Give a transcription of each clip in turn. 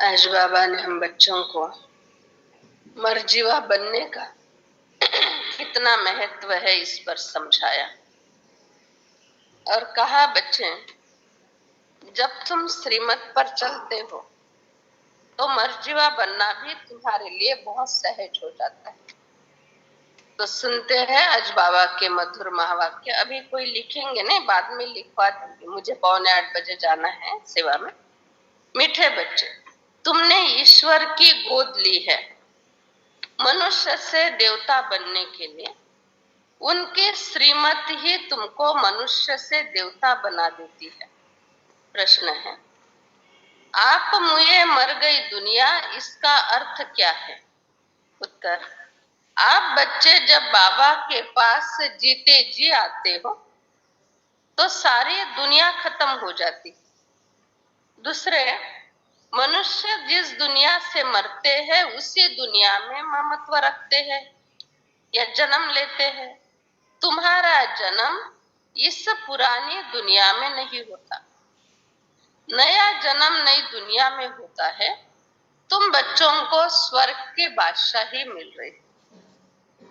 आज बाबा ने हम बच्चों को मर्जीवा बनने का कितना महत्व है इस पर समझाया और कहा, बच्चे जब तुम श्रीमत पर चलते हो तो मर्जीवा बनना भी तुम्हारे लिए बहुत सहज हो जाता है। तो सुनते हैं आज बाबा के मधुर महावाक्य। अभी कोई लिखेंगे नहीं, बाद में लिखवा दूंगी, मुझे 7:45 जाना है सेवा में। मीठे बच्चे, तुमने ईश्वर की गोद ली है मनुष्य से देवता बनने के लिए। उनकी श्रीमत ही तुमको मनुष्य से देवता बना देती है। प्रश्न है, आप मुझे मर गई दुनिया, इसका अर्थ क्या है? उत्तर, आप बच्चे जब बाबा के पास जीते जी आते हो तो सारी दुनिया खत्म हो जाती। दूसरे, मनुष्य जिस दुनिया से मरते हैं उसी दुनिया में ममत्व रखते हैं या जन्म लेते हैं। तुम्हारा जन्म इस पुरानी दुनिया में नहीं होता, नया जन्म नई दुनिया में होता है। तुम बच्चों को स्वर्ग के बादशाही मिल रही।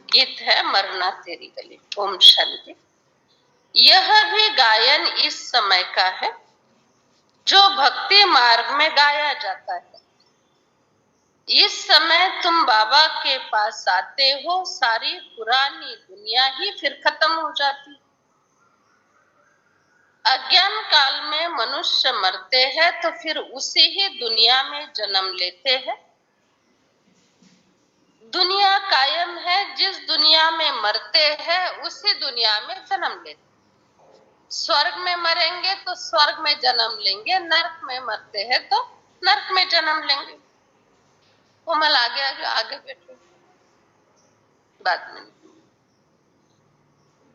गीत है मरना तेरी गली। ओम शांति। यह भी गायन इस समय का है जो भक्ति मार्ग में गाया जाता है। इस समय तुम बाबा के पास आते हो, सारी पुरानी दुनिया ही फिर खत्म हो जाती। अज्ञान काल में मनुष्य मरते हैं तो फिर उसी ही दुनिया में जन्म लेते हैं। दुनिया कायम है, जिस दुनिया में मरते हैं उसी दुनिया में जन्म लेते। स्वर्ग में मरेंगे तो स्वर्ग में जन्म लेंगे, नरक में मरते हैं तो नरक में जन्म लेंगे। कोमल आगे आगे आगे बैठो, बाद में।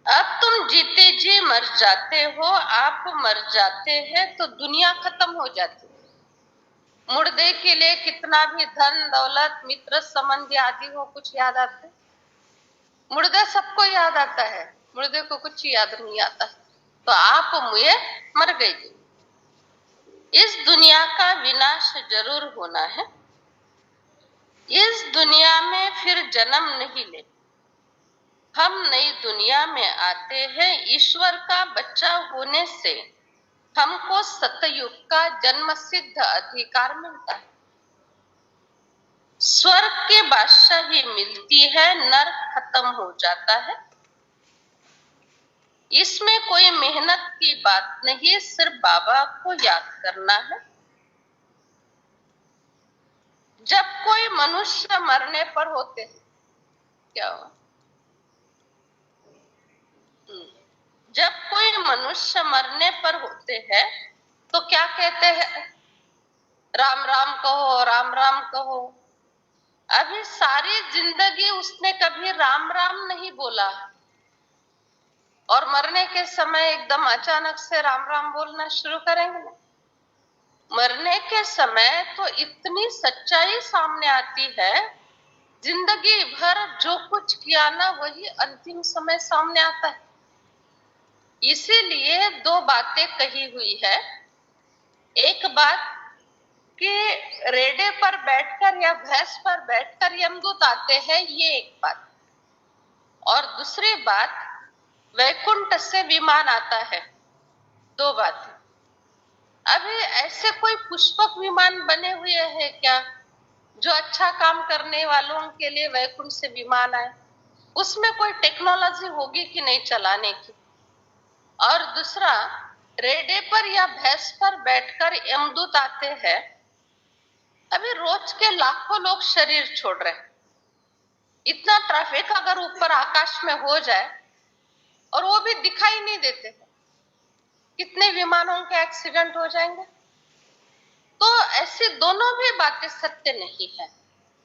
अब तुम जीते जी मर जाते हो। आप मर जाते हैं तो दुनिया खत्म हो जाती है। मुर्दे के लिए कितना भी धन दौलत मित्र संबंधी आदि हो, कुछ याद आते? मुर्दे सबको याद आता है, मुर्दे को कुछ याद नहीं आता। तो आप मुझे मर गई। इस दुनिया का विनाश जरूर होना है। इस दुनिया में फिर जन्म नहीं ले। हम नई दुनिया में आते हैं। ईश्वर का बच्चा होने से हमको सतयुग का जन्म सिद्ध अधिकार मिलता है। स्वर्ग के बादशाही मिलती है, नरक खत्म हो जाता है। इसमें कोई मेहनत की बात नहीं, सिर्फ बाबा को याद करना है। जब कोई मनुष्य मरने पर होते हैं, क्या हुआ? जब कोई मनुष्य मरने पर होते हैं तो क्या कहते हैं? राम राम कहो, राम राम कहो। अभी सारी जिंदगी उसने कभी राम राम नहीं बोला और मरने के समय एकदम अचानक से राम राम बोलना शुरू करेंगे। मरने के समय तो इतनी सच्चाई सामने आती है, जिंदगी भर जो कुछ किया ना वही अंतिम समय सामने आता है। इसीलिए दो बातें कही हुई है। एक बात कि रेडे पर बैठकर या भैंस पर बैठकर यमदूत आते हैं, ये एक बात। और दूसरी बात, वैकुंठ से विमान आता है। दो बातें। अभी ऐसे कोई पुष्पक विमान बने हुए हैं क्या जो अच्छा काम करने वालों के लिए वैकुंठ से विमान आए? उसमें कोई टेक्नोलॉजी होगी कि नहीं चलाने की? और दूसरा, रेडे पर या भैंस पर बैठकर यमदूत आते हैं। अभी रोज के लाखों लोग शरीर छोड़ रहे हैं। इतना ट्रैफिक अगर ऊपर आकाश में हो जाए और वो भी दिखाई नहीं देते, कितने विमानों के एक्सीडेंट हो जाएंगे। तो ऐसी दोनों भी बातें सत्य नहीं है,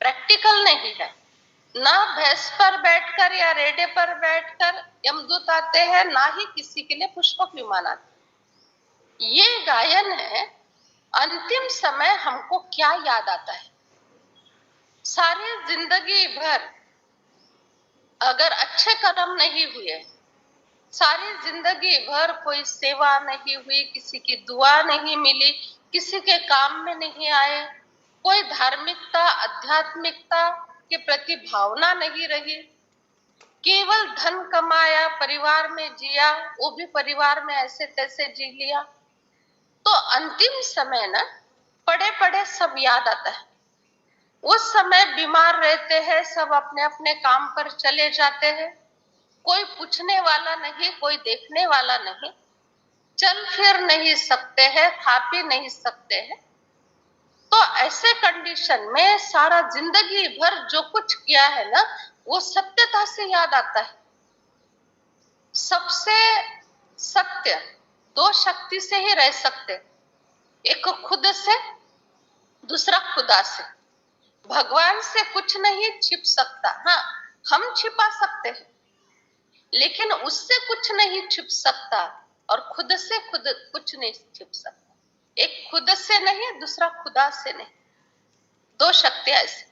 प्रैक्टिकल नहीं है। ना भैंस पर बैठकर या रेडे पर बैठकर यमदूत आते हैं, ना ही किसी के लिए पुष्पक विमान आते। ये गायन है। अंतिम समय हमको क्या याद आता है? सारी जिंदगी भर अगर अच्छे कर्म नहीं हुए, सारी जिंदगी भर कोई सेवा नहीं हुई, किसी की दुआ नहीं मिली, किसी के काम में नहीं आए, कोई धार्मिकता आध्यात्मिकता के प्रति भावना नहीं रही, केवल धन कमाया, परिवार में जिया, वो भी परिवार में ऐसे तैसे जी लिया। तो अंतिम समय ना पड़े पड़े सब याद आता है। उस समय बीमार रहते हैं, सब अपने अपने काम पर चले जाते हैं, कोई पूछने वाला नहीं, कोई देखने वाला नहीं, चल फिर नहीं सकते हैं, खा पी नहीं सकते हैं। तो ऐसे कंडीशन में सारा जिंदगी भर जो कुछ किया है ना, वो सत्यता से याद आता है। सबसे सत्य दो शक्ति से ही रह सकते, एक खुद से, दूसरा खुदा से। भगवान से कुछ नहीं छिप सकता। हाँ, हम छिपा सकते हैं, लेकिन उससे कुछ नहीं छिप सकता, और खुद से खुद कुछ नहीं छिप सकता। एक खुद से नहीं, दूसरा खुदा से नहीं, दो शक्तियां ऐसी।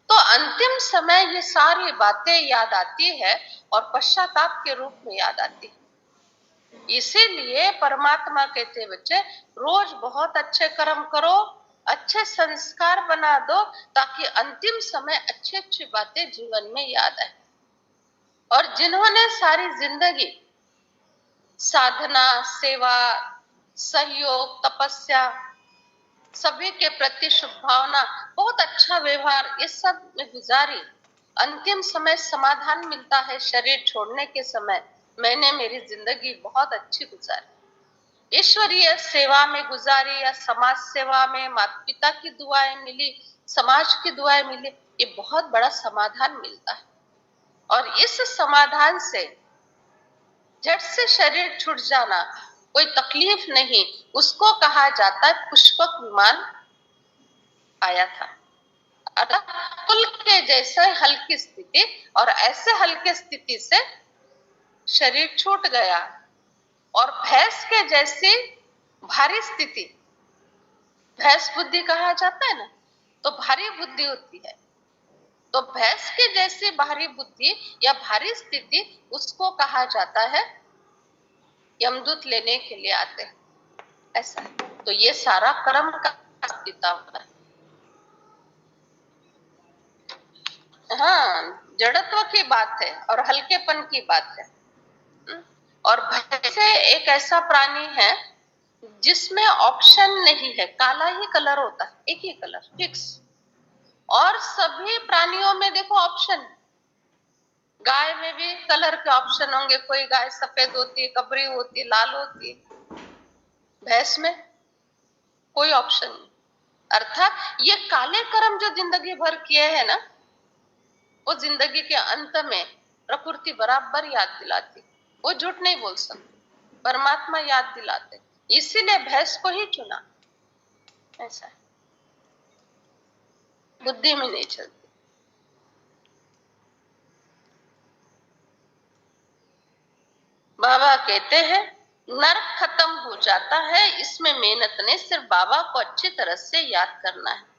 तो अंतिम समय ये सारी बातें याद आती है और पश्चाताप के रूप में याद आती है। इसीलिए परमात्मा कहते बच्चे, रोज बहुत अच्छे कर्म करो, अच्छे संस्कार बना दो, ताकि अंतिम समय अच्छी अच्छी बातें जीवन में याद आए। और जिन्होंने सारी जिंदगी साधना, सेवा, सहयोग, तपस्या, सभी के प्रति शुभ भावना, बहुत अच्छा व्यवहार, ये सब में गुजारी, अंतिम समय समाधान मिलता है शरीर छोड़ने के समय। मैंने मेरी जिंदगी बहुत अच्छी गुजारी, ईश्वरीय सेवा में गुजारी, या समाज सेवा में माता पिता की दुआएं मिली, समाज की दुआएं मिली, ये बहुत बड़ा समाधान मिलता है। और इस समाधान से झट से शरीर छूट जाना, कोई तकलीफ नहीं, उसको कहा जाता है पुष्पक विमान आया था। अर्थात पुल के जैसे हल्की स्थिति, और ऐसे हल्के स्थिति से शरीर छूट गया। और भैंस के जैसी भारी स्थिति, भैंस बुद्धि कहा जाता है ना, तो भारी बुद्धि होती है। तो भैंस के जैसी भारी बुद्धि या भारी स्थिति, उसको कहा जाता है यमदूत लेने के लिए आते हैं, ऐसा। तो ये सारा कर्म का पिता होता है। हाँ, जड़त्व की बात है और हल्केपन की बात है। और भैंस एक ऐसा प्राणी है जिसमें ऑप्शन नहीं है, काला ही कलर होता है, एक ही कलर फिक्स। और सभी प्राणियों में देखो ऑप्शन, गाय में भी कलर के ऑप्शन होंगे, कोई गाय सफेद होती है, कबरी होती है, लाल होती है। भैंस में कोई ऑप्शन नहीं। अर्थात ये काले कर्म जो जिंदगी भर किए हैं ना, वो जिंदगी के अंत में प्रकृति बराबर याद दिलाती, वो झूठ नहीं बोल सकती, परमात्मा याद दिलाते, इसीलिए भैंस को ही चुना। ऐसा है, बुद्धि में नहीं चलती। बाबा कहते हैं नर्क खत्म हो जाता है, इसमें मेहनत नहीं, सिर्फ बाबा को अच्छी तरह से याद करना है।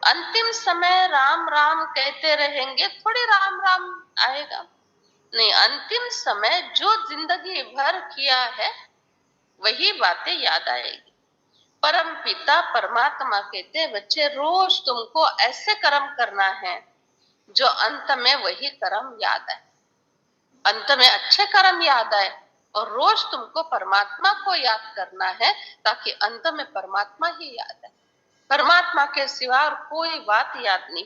अंतिम समय राम राम कहते रहेंगे, थोड़ी राम राम आएगा नहीं। अंतिम समय जो जिंदगी भर किया है वही बातें याद आएगी। परम पिता परमात्मा कहते बच्चे, रोज तुमको ऐसे कर्म करना है जो अंत में वही कर्म याद आए, अंत में अच्छे कर्म याद आए। और रोज तुमको परमात्मा को याद करना है, ताकि अंत में परमात्मा ही याद आए। परमात्मा के सिवा और कोई बात याद नहीं।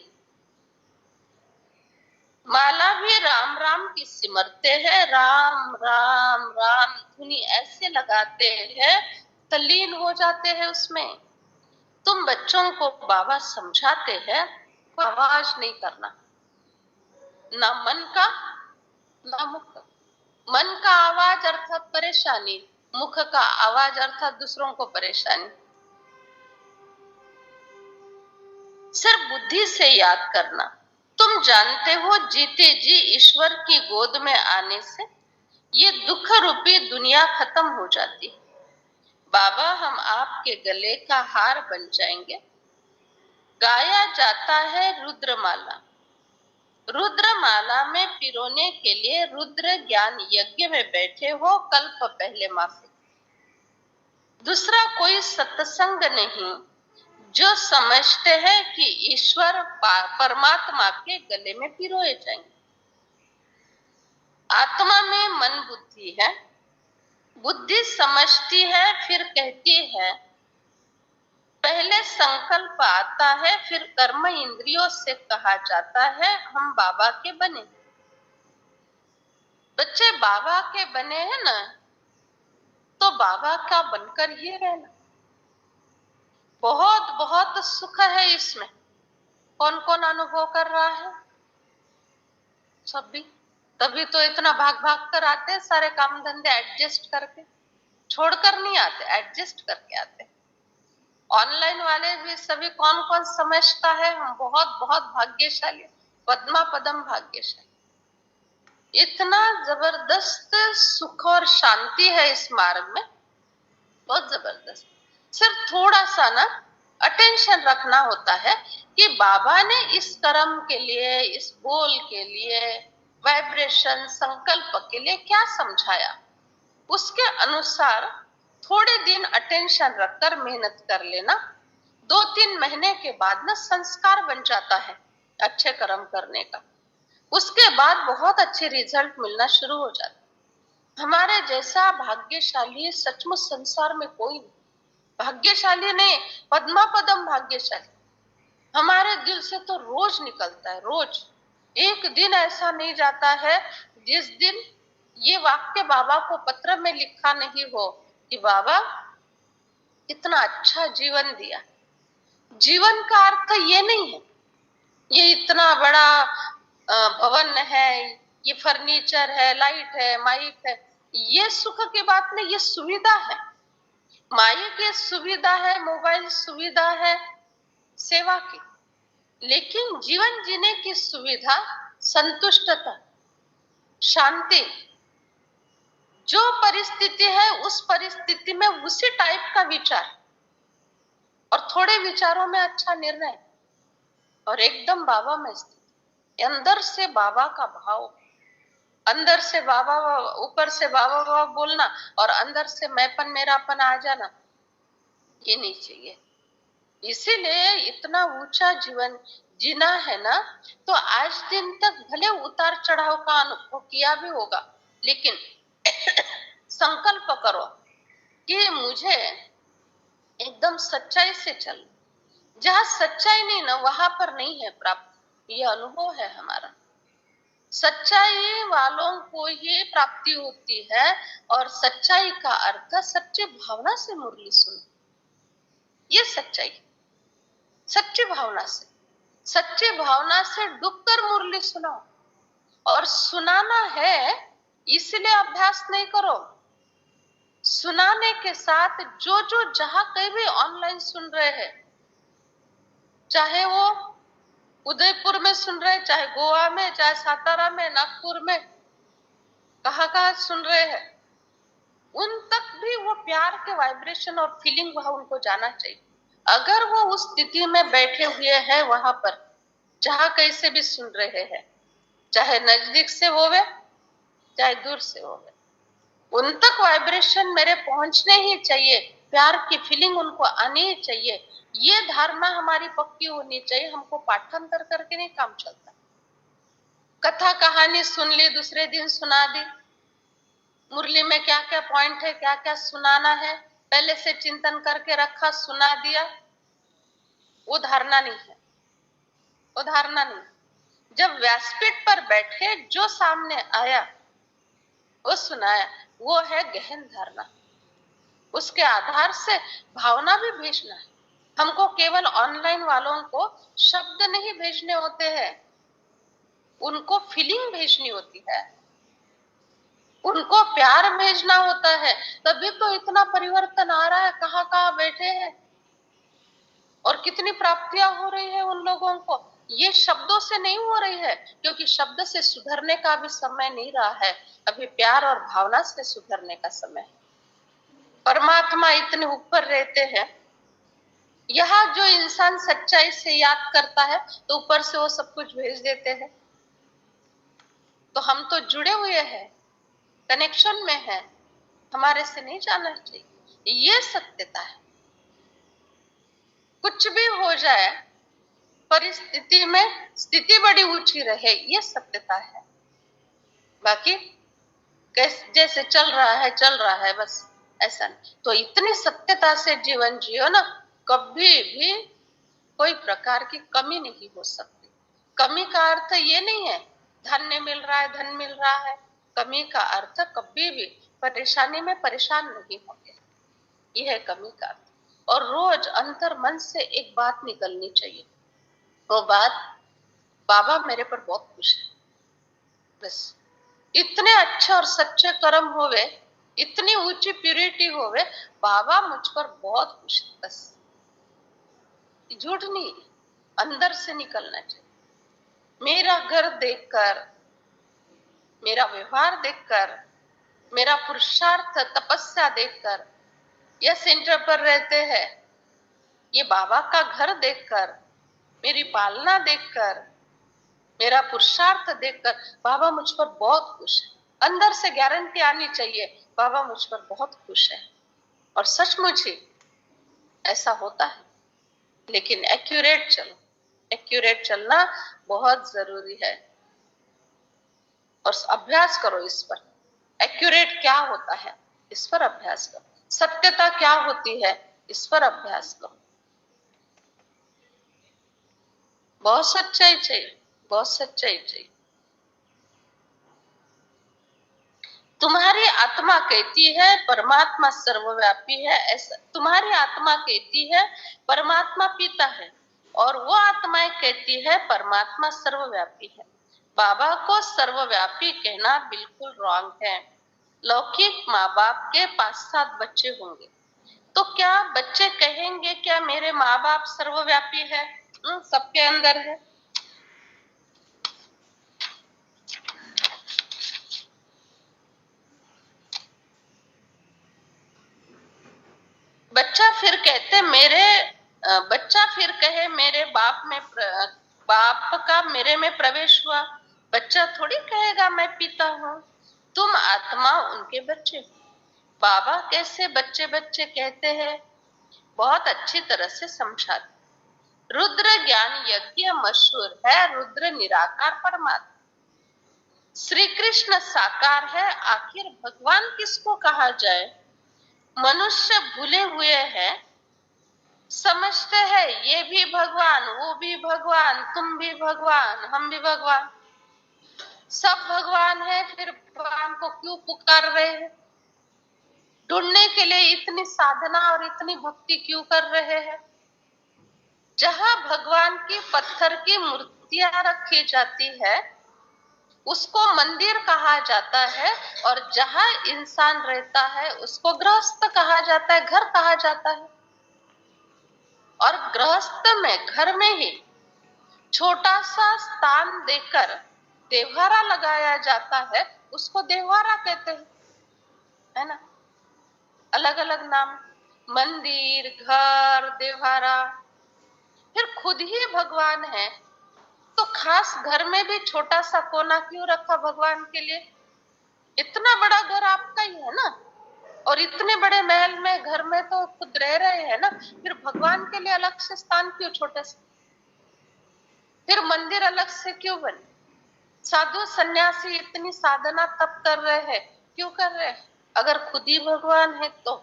माला भी राम राम की सिमरते हैं, राम राम राम धुनी ऐसे लगाते हैं, तल्लीन हो जाते हैं उसमें। तुम बच्चों को बाबा समझाते हैं, कोई आवाज नहीं करना, ना मन का ना मुख का। मन का आवाज अर्थात परेशानी, मुख का आवाज अर्थात दूसरों को परेशानी। सिर्फ बुद्धि से याद करना। तुम जानते हो जीते जी ईश्वर की गोद में आने से ये दुख रूपी दुनिया खत्म हो जाती। बाबा हम आपके गले का हार बन जाएंगे। गाया जाता है रुद्रमाला, रुद्रमाला में पिरोने के लिए रुद्र ज्ञान यज्ञ में बैठे हो कल्प पहले माफी। दूसरा कोई सत्संग नहीं जो समझते हैं कि ईश्वर परमात्मा के गले में पिरोए जाएंगे। आत्मा में मन बुद्धि है, बुद्धि समझती है, फिर कहती है, पहले संकल्प आता है, फिर कर्म इंद्रियों से कहा जाता है हम बाबा के बने। बच्चे बाबा के बने हैं ना, तो बाबा का बनकर ही रहना। बहुत बहुत सुख है इसमें। कौन कौन अनुभव कर रहा है? सभी। तभी तो इतना भाग भाग कर आते हैं, सारे काम धंधे एडजस्ट करके, छोड़कर नहीं आते, एडजस्ट करके आते। ऑनलाइन वाले भी सभी कौन कौन समझता है? हम बहुत बहुत भाग्यशाली, पद्मा पदम भाग्यशाली। इतना जबरदस्त सुख और शांति है इस मार्ग में, बहुत जबरदस्त। सिर्फ थोड़ा सा ना अटेंशन रखना होता है कि बाबा ने इस कर्म के लिए, इस बोल के लिए, वाइब्रेशन संकल्प के लिए क्या समझाया, उसके अनुसार थोड़े दिन अटेंशन रखकर मेहनत कर लेना। 2-3 महीने के बाद ना संस्कार बन जाता है अच्छे कर्म करने का। उसके बाद बहुत अच्छे रिजल्ट मिलना शुरू हो जाता है। हमारे जैसा भाग्यशाली सचमुच संसार में कोई नहीं। भाग्यशाली नहीं, पद्मा पदम भाग्यशाली। हमारे दिल से तो रोज निकलता है, रोज। एक दिन ऐसा नहीं जाता है जिस दिन ये वाक्य बाबा को पत्र में लिखा नहीं हो कि बाबा इतना अच्छा जीवन दिया। जीवन का अर्थ ये नहीं है ये इतना बड़ा भवन है, ये फर्नीचर है, लाइट है, माइक है, ये सुख की बात नहीं, ये सुविधा है। माइक ये सुविधा है, मोबाइल सुविधा है सेवा की, लेकिन जीवन जीने की सुविधा संतुष्टता, शांति। जो परिस्थिति है उस परिस्थिति में उसी टाइप का विचार, और थोड़े विचारों में अच्छा निर्णय, और एकदम बाबा में स्थिति। अंदर से बाबा का भाव, अंदर से बाबा, ऊपर से बाबा बाबा बोलना, और अंदर से मैंपन मेरापन आ जाना, ये नहीं चाहिए। इसीलिए इतना ऊंचा जीवन जीना है ना, तो आज दिन तक भले उतार चढ़ाव का अनुभव किया भी होगा, लेकिन संकल्प करो कि मुझे एकदम सच्चाई से चल। जहां सच्चाई नहीं ना, वहां पर नहीं है प्राप्त। ये अनुभव है हमारा। सच्चाई वालों को ही प्राप्ति होती है, और सच्चाई का अर्थ सच्ची भावना से मुरली सुनो। ये सच्चाई, सच्ची भावना से, सच्ची भावना से डूबकर मुरली सुनाओ। और सुनाना है इसलिए अभ्यास नहीं करो, सुनाने के साथ जो जो जहां कहीं भी ऑनलाइन सुन रहे हैं, चाहे वो उदयपुर में सुन रहे, चाहे गोवा में, चाहे सातारा में, नागपुर में, कहाँ सुन रहे हैं, उन तक भी वो प्यार के वाइब्रेशन और फीलिंग वहां उनको जाना चाहिए। अगर वो उस स्थिति में बैठे हुए हैं वहां पर, जहां कैसे भी सुन रहे हैं, चाहे नजदीक से होवे चाहे दूर से होवे, उन तक वाइब्रेशन मेरे पहुंचने ही चाहिए, प्यार की फीलिंग उनको आनी ही चाहिए। ये धारणा हमारी पक्की होनी चाहिए। हमको पाठांतर करके नहीं काम चलता। कथा कहानी सुन ली, दूसरे दिन सुना दी, मुरली में क्या क्या पॉइंट है, क्या क्या सुनाना है, पहले से चिंतन करके रखा, सुना दिया, वो धारणा नहीं है, वो धारणा नहीं। जब व्यासपीठ पर बैठे जो सामने आया वो सुनाया, वो है गहन धारणा। उसके आधार से भावना भी भेजना है। हमको केवल ऑनलाइन वालों को शब्द नहीं भेजने होते हैं, उनको फीलिंग भेजनी होती है, उनको प्यार भेजना होता है। तभी तो इतना परिवर्तन आ रहा है। कहाँ कहाँ बैठे हैं और कितनी प्राप्तियां हो रही है उन लोगों को। ये शब्दों से नहीं हो रही है, क्योंकि शब्द से सुधरने का भी समय नहीं रहा है। अभी प्यार और भावना से सुधरने का समय है। परमात्मा इतने ऊपर रहते हैं। यहाँ जो इंसान सच्चाई से याद करता है तो ऊपर से वो सब कुछ भेज देते हैं। तो हम तो जुड़े हुए हैं, कनेक्शन में है, हमारे से नहीं जाना चाहिए। ये सत्यता है। कुछ भी हो जाए, परिस्थिति में स्थिति बड़ी ऊंची रहे, ये सत्यता है। बाकी जैसे चल रहा है बस, ऐसा नहीं। तो इतनी सत्यता से जीवन जियो ना, कभी भी कोई प्रकार की कमी नहीं हो सकती। कमी का अर्थ ये नहीं है धन्य मिल रहा है, धन मिल रहा है। कमी का अर्थ कभी भी परेशानी में परेशान नहीं होंगे, यह है कमी का अर्थ। और रोज अंतर मन से एक बात निकलनी चाहिए, वो बात, बाबा मेरे पर बहुत खुश है। बस इतने अच्छे और सच्चे कर्म होवे, इतनी ऊंची प्यूरिटी होवे, बाबा मुझ पर बहुत खुश है। बस झूठ नहीं, अंदर से निकलना चाहिए। मेरा घर देखकर, मेरा व्यवहार देखकर, मेरा पुरुषार्थ तपस्या देखकर, यह सेंटर पर रहते हैं, ये बाबा का घर देखकर, मेरी पालना देखकर, मेरा पुरुषार्थ देखकर बाबा मुझ पर बहुत खुश है। अंदर से गारंटी आनी चाहिए, बाबा मुझ पर बहुत खुश है। और सचमुच ही ऐसा होता है। लेकिन एक्यूरेट चलो, एक्यूरेट चलना बहुत जरूरी है। और अभ्यास करो इस पर, एक्यूरेट क्या होता है इस पर अभ्यास करो, सत्यता क्या होती है इस पर अभ्यास करो। बहुत सच्चाई चाहिए, बहुत सच्चाई चाहिए। तुम्हारी आत्मा कहती है परमात्मा सर्वव्यापी है, ऐसा तुम्हारी आत्मा कहती है परमात्मा पिता है, और वो आत्माएं कहती है परमात्मा सर्वव्यापी है। बाबा को सर्वव्यापी कहना बिल्कुल रॉन्ग है। लौकिक माँ बाप के 5-7 बच्चे होंगे, तो क्या बच्चे कहेंगे क्या मेरे माँ बाप सर्वव्यापी है? सबके अंदर है। बच्चा फिर कहते मेरे बच्चा फिर कहे मेरे बाप का मेरे में प्रवेश हुआ। बच्चा थोड़ी कहेगा मैं पिता हूँ। तुम आत्मा उनके बच्चे हो। बाबा कैसे बच्चे बच्चे कहते हैं, बहुत अच्छी तरह से समझाते। रुद्र ज्ञान यज्ञ मशहूर है, रुद्र निराकार परमात्मा। श्री कृष्ण साकार है, आखिर भगवान किसको कहा जाए? मनुष्य भूले हुए हैं, समझते हैं ये भी भगवान, वो भी भगवान, तुम भी भगवान, हम भी भगवान, सब भगवान है, फिर भगवान को क्यों पुकार रहे हैं? ढूंढने के लिए इतनी साधना और इतनी भक्ति क्यों कर रहे हैं? जहां भगवान की पत्थर की मूर्तियां रखी जाती है उसको मंदिर कहा जाता है, और जहां इंसान रहता है उसको गृहस्थ कहा जाता है, घर कहा जाता है। और गृहस्थ में, घर में ही छोटा सा स्थान देकर देवहारा लगाया जाता है, उसको देवहारा कहते हैं, है ना? अलग अलग नाम, मंदिर, घर, देवहारा। फिर खुद ही भगवान है, तो खास घर में भी छोटा सा कोना क्यों रखा भगवान के लिए? इतना बड़ा घर आपका ही है ना, और इतने बड़े महल में, घर में तो खुद रह रहे हैं ना, फिर भगवान के लिए अलग से स्थान क्यों छोटे से? फिर मंदिर अलग से क्यों बने? साधु सन्यासी इतनी साधना तप कर रहे हैं, क्यों कर रहे हैं? अगर खुद ही भगवान है तो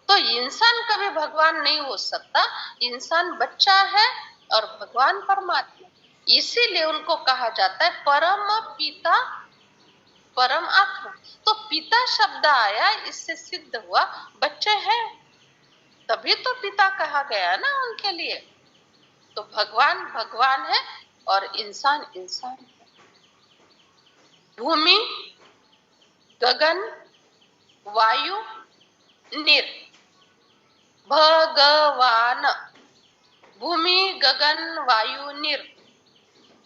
इंसान कभी भगवान नहीं हो सकता। इंसान बच्चा है और भगवान परमात्मा। इसीलिए उनको कहा जाता है परम पिता, परम आत्मा। तो पिता शब्द आया, इससे सिद्ध हुआ बच्चे हैं, तभी तो पिता कहा गया ना उनके लिए। तो भगवान भगवान है और इंसान इंसान है। भूमि, गगन, वायु, निर, भगवान। भूमि, गगन, वायु, निर,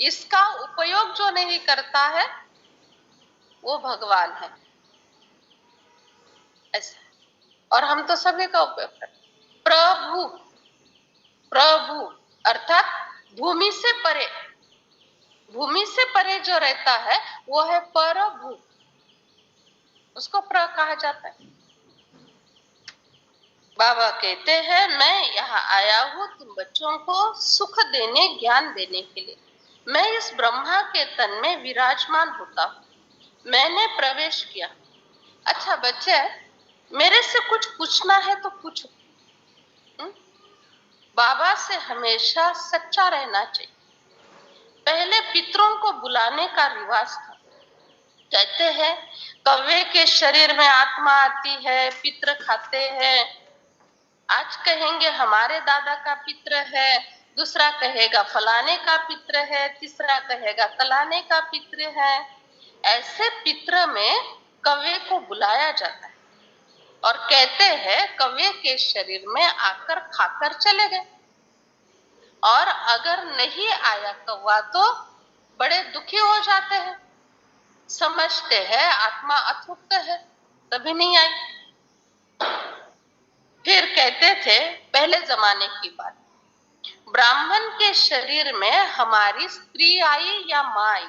इसका उपयोग जो नहीं करता है वो भगवान है, ऐसा। और हम तो सभी का उपयोग करते। प्रभु, प्रभु अर्थात भूमि से परे, भूमि से परे जो रहता है वो है प्रभु, उसको प्र कहा जाता है। बाबा कहते हैं, मैं यहाँ आया हूँ तुम बच्चों को सुख देने, ज्ञान देने के लिए। मैं इस ब्रह्मा के तन में विराजमान होता हूँ। मैंने प्रवेश किया। अच्छा बच्चे, मेरे से कुछ पूछना है तो पूछो। बाबा से हमेशा सच्चा रहना चाहिए। पहले पितरों को बुलाने का रिवाज था। कहते हैं कौवे के शरीर में आत्मा आती है, पितर खाते हैं। आज कहेंगे हमारे दादा का पितर है, दूसरा कहेगा फलाने का पितर है, तीसरा कहेगा कलाने का पितर है। ऐसे पितर में कौवे को बुलाया जाता है और कहते हैं कौवे के शरीर में आकर खाकर चले गए। और अगर नहीं आया कौवा तो बड़े दुखी हो जाते हैं, समझते हैं आत्मा अतृप्त है, तभी नहीं आई। फिर कहते थे पहले जमाने की बात, ब्राह्मण के शरीर में हमारी स्त्री आई या माँ आई,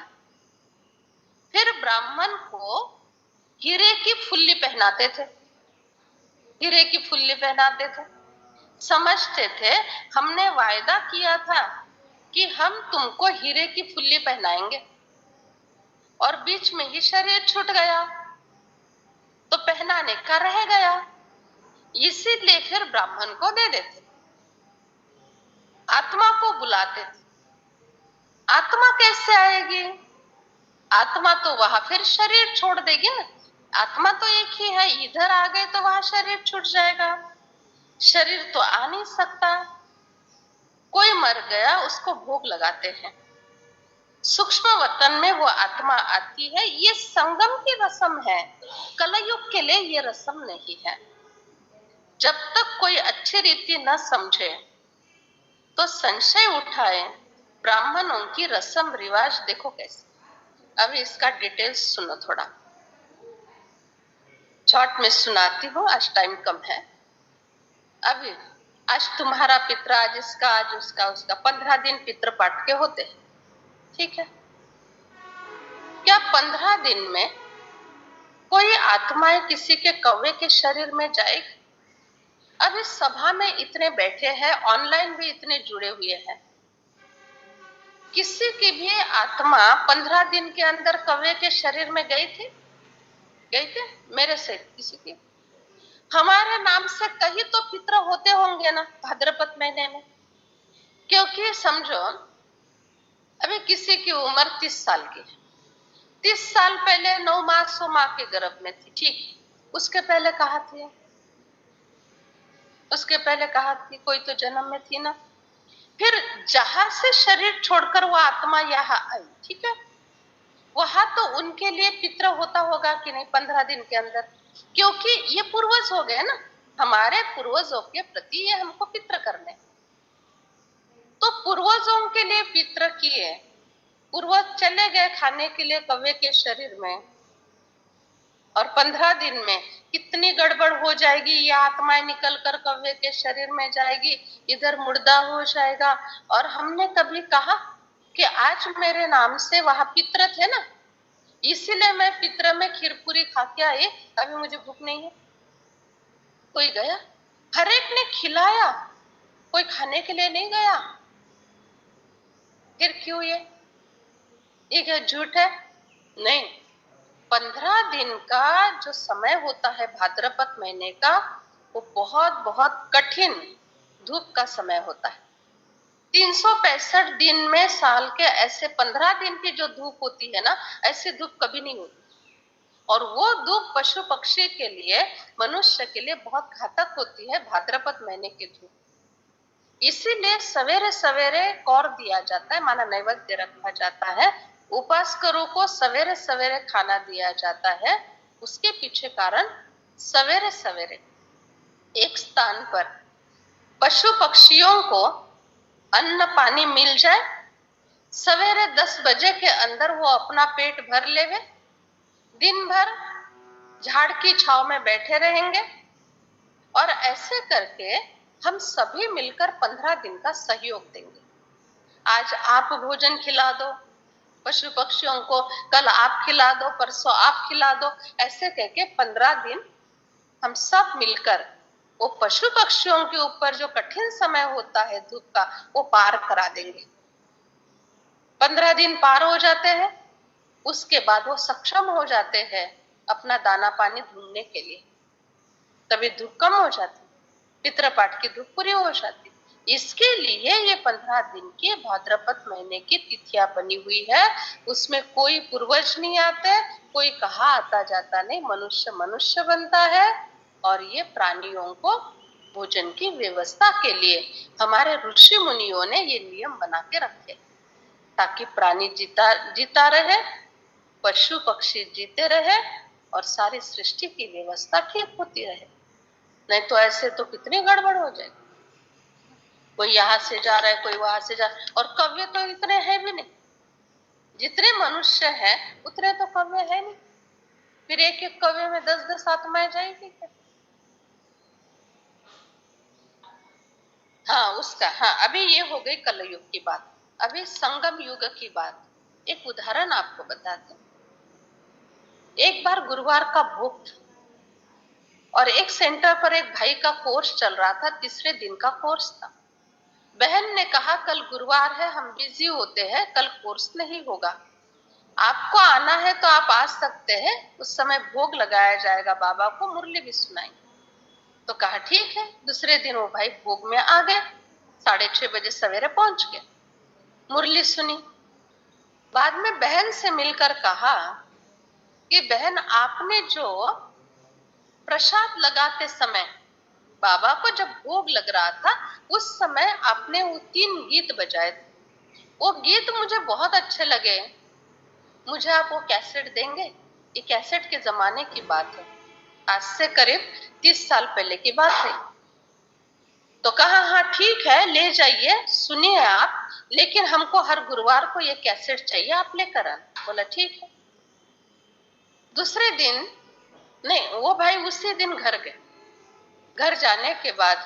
फिर ब्राह्मण को हीरे की फुल्ली पहनाते थे। हीरे की फुल्ली पहनाते थे, समझते थे हमने वायदा किया था कि हम तुमको हीरे की फुल्ली पहनाएंगे, और बीच में ही शरीर छूट गया तो पहनाने का रह गया, इसीलिए फिर ब्राह्मण को दे देते। आत्मा को बुलाते थे। आत्मा कैसे आएगी? आत्मा तो वहां फिर शरीर छोड़ देगी ना। आत्मा तो एक ही है, इधर आ गए तो वहां शरीर छूट जाएगा। शरीर तो आ नहीं सकता। कोई मर गया उसको भोग लगाते हैं, सूक्ष्म वतन में वो आत्मा आती है। ये संगम की रस्म है, कलयुग के लिए ये रस्म नहीं है। जब तक कोई अच्छी रीति न समझे तो संशय उठाए। ब्राह्मणों की रस्म रिवाज देखो कैसे। अभी इसका डिटेल्स सुनो, थोड़ा शॉर्ट में सुनाती हूँ, आज टाइम कम है। अभी आज तुम्हारा पितर, आज इसका, आज उसका, उसका 15 दिन पितृ पाठ के होते हैं, ठीक है। क्या 15 दिन में कोई आत्माएं किसी के कौवे के शरीर में जाएगी? अब इस सभा में इतने बैठे हैं, ऑनलाइन भी इतने जुड़े हुए हैं, किसी की भी आत्मा 15 दिन के अंदर कौवे के शरीर में गई थी? गई थी? मेरे से किसी की? हमारे नाम से कहीं तो पितर होते होंगे ना भाद्रपद महीने में, क्योंकि समझो अभी किसी की उम्र 30 साल की है, 30 साल पहले 9 मास माँ के गर्भ में थी, ठीक। उसके पहले कहाँ थी? उसके पहले कहाँ थी? कोई तो जन्म में थी ना। फिर जहां से शरीर छोड़कर वो आत्मा यहाँ आई, ठीक है, वहां तो उनके लिए पितर होता होगा कि नहीं 15 दिन के अंदर? क्योंकि ये पूर्वज हो गए ना, हमारे पूर्वजों के प्रति ये हमको पितर करने, तो पूर्वजों के लिए पितर किए। पूर्वज चले गए खाने के लिए कौवे के शरीर में, और 15 दिन में कितनी गड़बड़ हो जाएगी, ये आत्माएं निकल कर कौवे के शरीर में जाएगी, इधर मुर्दा हो जाएगा। और हमने कभी कहा कि आज मेरे नाम से वहां पितर थे ना, इसीलिए मैं पितर में खीर पूरी खा के आई, अभी मुझे भूख नहीं है? कोई गया? हर एक ने खिलाया, कोई खाने के लिए नहीं गया। फिर क्यों ये क्या झूठ है? नहीं, 15 दिन का जो समय होता है भाद्रपद महीने का, वो बहुत बहुत कठिन धूप का समय होता है। 365 दिन में साल के ऐसे 15 दिन की जो धूप होती है ना, ऐसी धूप कभी नहीं होती। और वो धूप पशु पक्षी के लिए, मनुष्य के लिए बहुत घातक होती है, भाद्रपद महीने की धूप। इसीलिए सवेरे सवेरे कौर दिया जाता है, माना नैवेद्य रखा जाता है, उपासकरों को सवेरे सवेरे खाना दिया जाता है। उसके पीछे कारण सवेरे सवेरे एक स्थान पर पशु पक्षियों को अन्न पानी मिल जाए, सवेरे 10 बजे के अंदर वो अपना पेट भर लेवे, दिन भर झाड़ की छाव में बैठे रहेंगे। और ऐसे करके हम सभी मिलकर 15 दिन का सहयोग देंगे। आज आप भोजन खिला दो पशु पक्षियों को, कल आप खिला दो, परसों आप खिला दो, ऐसे करके 15 दिन हम सब मिलकर वो पशु पक्षियों के ऊपर जो कठिन समय होता है दुख का, वो पार करा देंगे। 15 दिन पार हो जाते हैं, उसके बाद वो सक्षम हो जाते हैं अपना दाना पानी ढूंढने के लिए, तभी दुख कम हो जाती, पितृपाठ की दुख पूरी हो जाती। इसके लिए ये 15 दिन के भाद्रपद महीने की तिथियां बनी हुई है। उसमें कोई पूर्वज नहीं आते, कोई कहा आता जाता नहीं, मनुष्य मनुष्य बनता है। और ये प्राणियों को भोजन की व्यवस्था के लिए हमारे ऋषि मुनियों ने ये नियम बना के रखे, ताकि प्राणी जीता रहे, पशु पक्षी जीते रहे और सारी सृष्टि की व्यवस्था ठीक होती रहे। नहीं तो ऐसे तो कितनी गड़बड़ हो जाएगी, कोई यहाँ से जा रहा है, कोई वहां से जा, और कव्य तो इतने हैं भी नहीं, जितने मनुष्य हैं उतने तो कव्य है नहीं, फिर एक एक कव्य में 10-10 आत्माएं जाएगी क्या? हाँ उसका, हाँ अभी ये हो गई कलयुग की बात, अभी संगम युग की बात। एक उदाहरण आपको बताते, एक बार गुरुवार का भोग था और एक सेंटर पर एक भाई का कोर्स चल रहा था, तीसरे दिन का कोर्स था। बहन ने कहा कल गुरुवार है, हम बिजी होते हैं, कल कोर्स नहीं होगा, आपको आना है तो आप आ सकते हैं, उस समय भोग लगाया जाएगा, बाबा को मुरली भी सुनाएंगे। तो कहा ठीक है। दूसरे दिन वो भाई भोग में आ गए, 6:30 बजे सवेरे पहुंच गए, मुरली सुनी। बाद में बहन से मिलकर कहा कि बहन आपने जो प्रसाद लगाते समय, बाबा को जब भोग लग रहा था उस समय आपने वो 3 गीत बजाए थे, वो गीत मुझे बहुत अच्छे लगे, मुझे आप वो कैसेट देंगे? ये कैसेट के जमाने की बात है, आज से करीब 30 साल पहले की बात है। तो कहा हाँ ठीक है, ले जाइए, सुनिए आप, लेकिन हमको हर गुरुवार को ये कैसेट चाहिए, आप लेकर आना। बोला ठीक है। दूसरे दिन नहीं, वो भाई उसी दिन घर गए। घर जाने के बाद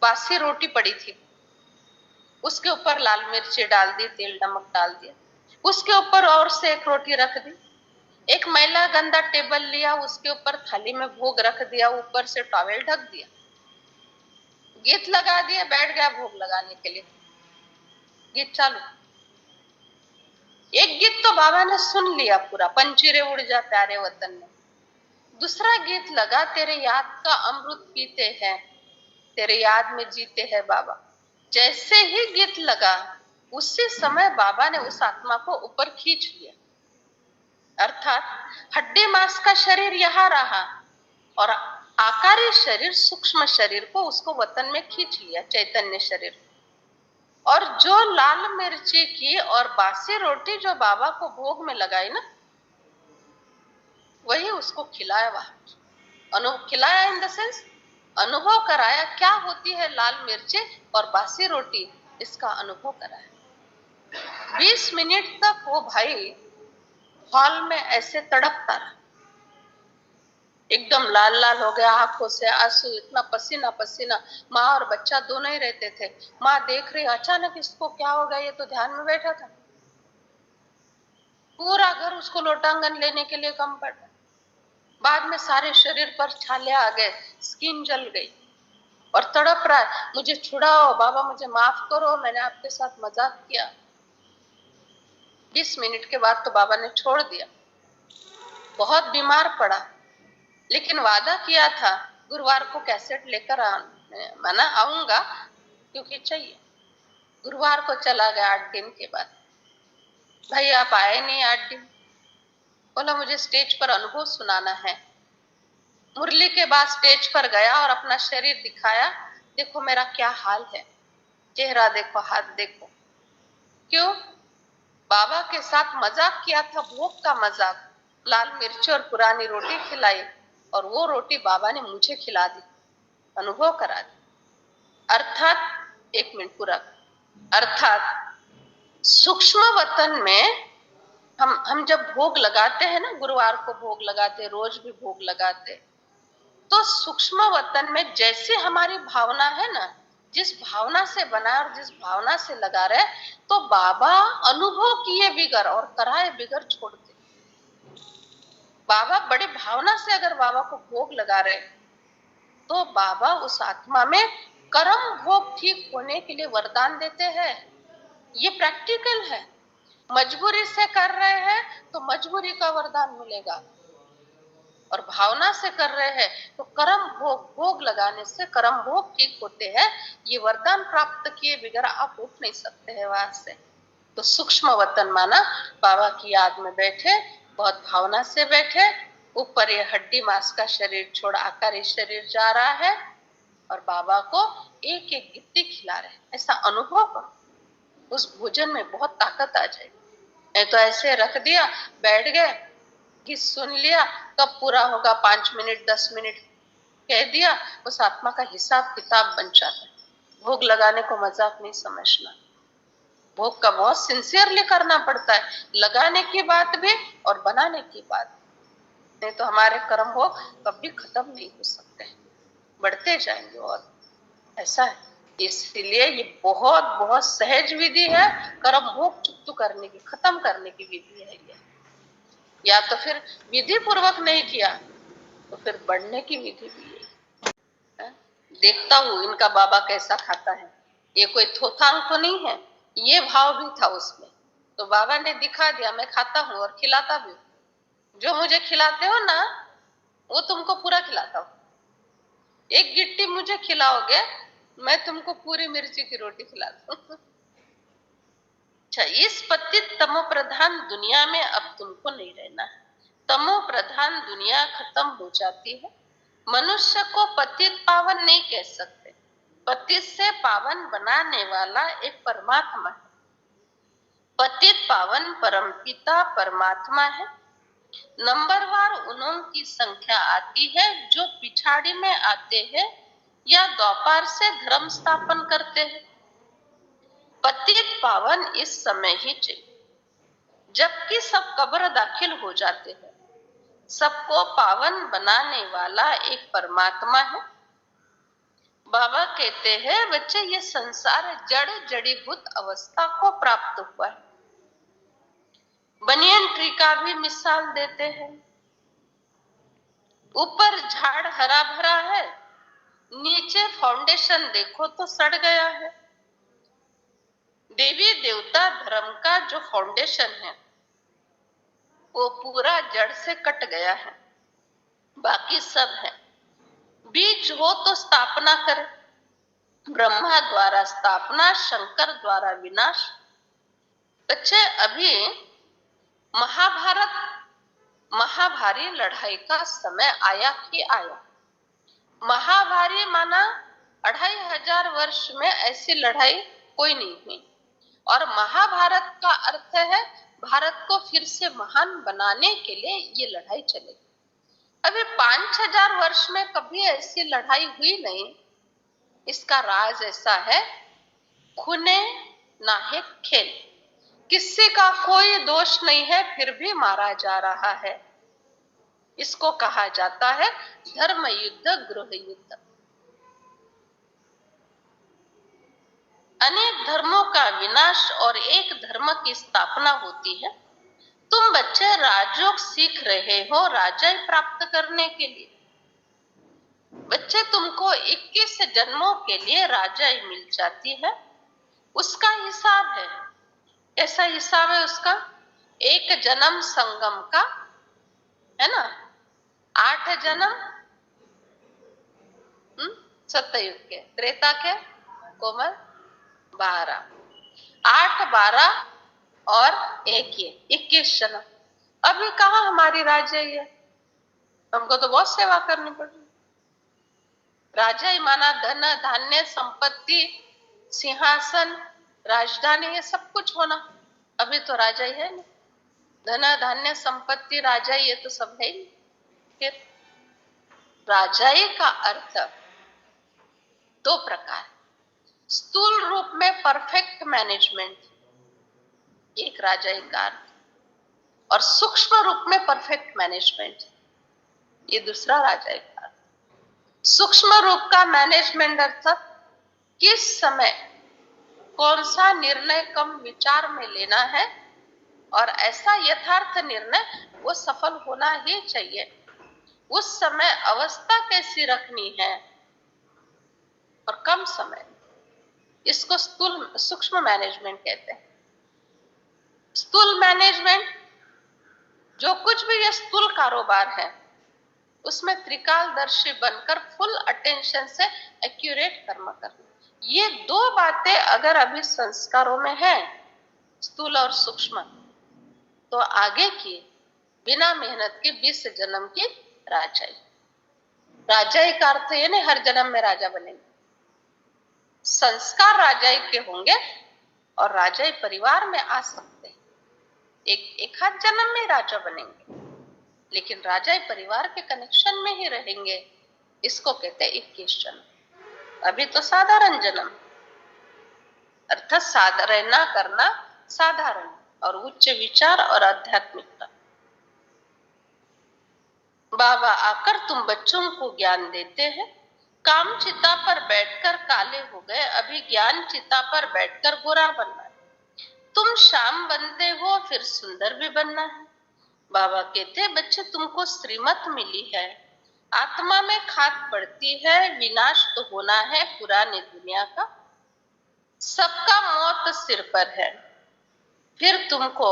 बासी रोटी पड़ी थी, उसके ऊपर लाल मिर्ची डाल दी, तेल नमक डाल दिया, उसके ऊपर और से एक रोटी रख दी, एक मैला गंदा टेबल लिया, उसके ऊपर थाली में भोग रख दिया, ऊपर से टॉवेल ढक दिया, गीत लगा दिया, बैठ गया भोग लगाने के लिए। गीत चालू, एक गीत तो बाबा ने सुन लिया पूरा, पंचीरे उड़ जा प्यारे वतन में। दूसरा गीत लगा, तेरे याद का अमृत पीते हैं, तेरे याद में जीते हैं बाबा। जैसे ही गीत लगा उसी समय बाबा ने उस आत्मा को ऊपर खींच लिया, अर्थात हड्डी मांस का शरीर यहाँ रहा और आकारी शरीर, सूक्ष्म शरीर को उसको वतन में खींच लिया, चैतन्य शरीर। और जो लाल मिर्ची की और बासी रोटी जो बाबा को भोग में लगाई ना, वही उसको खिलाया, वहां खिलाया इन द सेंस अनुभव कराया क्या होती है लाल मिर्ची और बासी रोटी, इसका अनुभव कराया। 20 मिनट तक वो भाई हॉल में ऐसे तड़पता रहा, एकदम लाल लाल हो गया, आंखों से आंसू, इतना पसीना पसीना। माँ और बच्चा दोनों ही रहते थे। माँ देख रही, अचानक इसको क्या हो गया, ये तो ध्यान में बैठा था। पूरा घर उसको लोटांगन लेने के लिए कम पड़ा। बाद में सारे शरीर पर छाले आ गए, स्किन जल गई और तड़प रहा है, मुझे छुड़ाओ बाबा, मुझे माफ करो, मैंने आपके साथ मजाक किया। 20 मिनट के बाद तो बाबा ने छोड़ दिया, बहुत बीमार पड़ा, लेकिन वादा किया था गुरुवार को कैसेट लेकर मना आऊंगा क्योंकि चाहिए। गुरुवार को चला गया, 8 दिन के बाद। भाई आप आए नहीं 8 दिन। बोला मुझे स्टेज पर अनुभव सुनाना है। मुरली के बाद स्टेज पर गया और अपना शरीर दिखाया, देखो मेरा क्या हाल है, चेहरा देखो, हाथ देखो। क्यों? बाबा के साथ मजाक किया था, भोग का मजाक, लाल मिर्च और पुरानी रोटी खिलाई और वो रोटी बाबा ने मुझे खिला दी, अनुभव करा दी। अर्थात 1 मिनट पूरा, अर्थात सूक्ष्म वतन में हम जब भोग लगाते हैं ना, गुरुवार को भोग लगाते, रोज भी भोग लगाते, तो सूक्ष्म वतन में जैसे हमारी भावना है ना, जिस भावना से बना और जिस भावना से लगा रहे, तो बाबा अनुभव किए बिगर और कराए बिगर छोड़ते। बाबा बड़े भावना से अगर बाबा को भोग लगा रहे तो बाबा उस आत्मा में कर्म भोग ठीक होने के लिए वरदान देते हैं। ये प्रैक्टिकल है। मजबूरी से कर रहे हैं तो मजबूरी का वरदान मिलेगा, और भावना से कर रहे हैं तो कर्म भोग लगाने से कर्म भोग ठीक होते हैं। ये वरदान प्राप्त किए बगैर आप उठ नहीं सकते हैं वहां से। तो सूक्ष्म वतन माना बाबा की याद में बैठे, बहुत भावना से बैठे, ऊपर ये हड्डी मांस का शरीर छोड़ आकारी शरीर जा रहा है, और बाबा को एक एक गिट्टी खिला रहे हैं, ऐसा अनुभव करो। उस भोजन में बहुत ताकत आ जाएगी। नहीं तो ऐसे रख दिया, बैठ गए, कि सुन लिया, कब पूरा होगा, 5 मिनट 10 मिनट कह दिया, उस आत्मा का हिसाब किताब बन जाता है। भोग लगाने को मजाक नहीं समझना, भोग का बहुत सिंसियरली करना पड़ता है, लगाने की बात भी और बनाने की बात। नहीं तो हमारे कर्म भोग कभी खत्म नहीं हो सकते, बढ़ते जाएंगे। और ऐसा है, इसलिए ये बहुत बहुत सहज विधि है। कर्म भोग चुप करने की, खत्म करने की विधि है ये। या तो फिर विधि पूर्वक नहीं किया तो फिर बढ़ने की विधि भी है। देखता हूं इनका बाबा कैसा खाता है, ये कोई थोथांग तो नहीं है, ये भाव भी था उसमें। तो बाबा ने दिखा दिया, मैं खाता हूं और खिलाता भी हूं। जो मुझे खिलाते हो ना वो तुमको पूरा खिलाता हूं। एक गिट्टी मुझे खिलाओगे, मैं तुमको पूरी मिर्ची की रोटी खिलाता हूं। अच्छा, इस पतित तमो प्रधान दुनिया में अब तुमको नहीं रहना है। तमो प्रधान दुनिया खत्म हो जाती है। मनुष्य को पतित पावन नहीं कह सकते। पतित से पावन बनाने वाला एक परमात्मा है। पतित पावन परमपिता परमात्मा है। नंबरवार उन्हों की संख्या आती है जो पिछाड़ी में आते हैं या द्वापार से धर्म स्थापन करते हैं। पतित पावन इस समय ही चाहिए, जबकि सब कब्र दाखिल हो जाते हैं। सबको पावन बनाने वाला एक परमात्मा है। बाबा कहते हैं, बच्चे ये संसार जड़ जड़ीभूत अवस्था को प्राप्त हुआ है। बनियन ट्री का भी मिसाल देते हैं। ऊपर झाड़ हरा भरा है, नीचे फाउंडेशन देखो तो सड़ गया है। देवी देवता धर्म का जो फाउंडेशन है वो पूरा जड़ से कट गया है, बाकी सब है। बीज हो तो स्थापना करे। ब्रह्मा द्वारा स्थापना, शंकर द्वारा विनाश। बच्चे अभी महाभारी लड़ाई का समय आया ही आया। महाभारी माना 2500 वर्ष में ऐसी लड़ाई कोई नहीं हुई। और महाभारत का अर्थ है भारत को फिर से महान बनाने के लिए ये लड़ाई चलेगी। अभी 5000 वर्ष में कभी ऐसी लड़ाई हुई नहीं। इसका राज ऐसा है, खूने नाहे खेल। किसी का कोई दोष नहीं है, फिर भी मारा जा रहा है। इसको कहा जाता है धर्म युद्ध, गृह युद्ध। अनेक धर्मों का विनाश और एक धर्म की स्थापना होती है। तुम बच्चे राजयोग सीख रहे हो राजाई प्राप्त करने के लिए। बच्चे तुमको 21 जन्मों के लिए राजाई मिल जाती है। उसका हिसाब है, ऐसा हिसाब है उसका, एक जन्म संगम का है ना, 8 जन्म सत्ययुग के, त्रेता के कोमल 12, 8 12 और एक ये 21 जन्म। अभी कहाँ हमारी राजाई है, हमको तो बहुत सेवा करनी पड़ी। राजाई माना धन धान्य संपत्ति सिंहासन राजधानी, ये सब कुछ होना। अभी तो राजाई है नहीं, धन धान्य संपत्ति राजाई ये तो सब है ही। फिर राजाई का अर्थ 2 प्रकार, स्थूल रूप में परफेक्ट मैनेजमेंट, एक राजाई का अर्थ, और सूक्ष्म रूप में परफेक्ट मैनेजमेंट, ये दूसरा राजाई का अर्थ। सूक्ष्म रूप का मैनेजमेंट अर्थात किस समय कौन सा निर्णय कम विचार में लेना है, और ऐसा यथार्थ निर्णय वो सफल होना ही चाहिए। उस समय अवस्था कैसी रखनी है, और कम समय में। इसको स्थूल सूक्ष्म मैनेजमेंट कहते हैं। स्थूल मैनेजमेंट, जो कुछ भी ये स्थूल कारोबार है, उसमें त्रिकालदर्शी बनकर फुल अटेंशन से एक्यूरेट कर्म करना। ये दो बातें अगर अभी संस्कारों में है, स्थूल और सूक्ष्म, तो आगे की बिना मेहनत के 20 जन्म की राजाई। राजाई का अर्थ ये नहीं हर जन्म में राजा बनेंगे। संस्कार राजाई के होंगे और राजाई परिवार में आ सकते हैं। एक आध जन्म में राजा बनेंगे, लेकिन राजाई परिवार के कनेक्शन में ही रहेंगे। इसको कहते हैं 21 जन्म। अभी तो साधारण जन्म, अर्थात रहना करना साधारण और उच्च विचार और आध्यात्मिकता। बाबा आकर तुम बच्चों को ज्ञान देते हैं। काम चिता पर बैठकर काले हो गए, अभी ज्ञान चिता पर बैठकर गोरा बनना है। तुम श्याम बनते हो, फिर सुंदर भी बनना है। बाबा कहते हैं बच्चे तुमको श्रीमत मिली है, आत्मा में खाद पड़ती है, विनाश तो होना है पुरानी दुनिया का, सबका मौत सिर पर है। फिर तुमको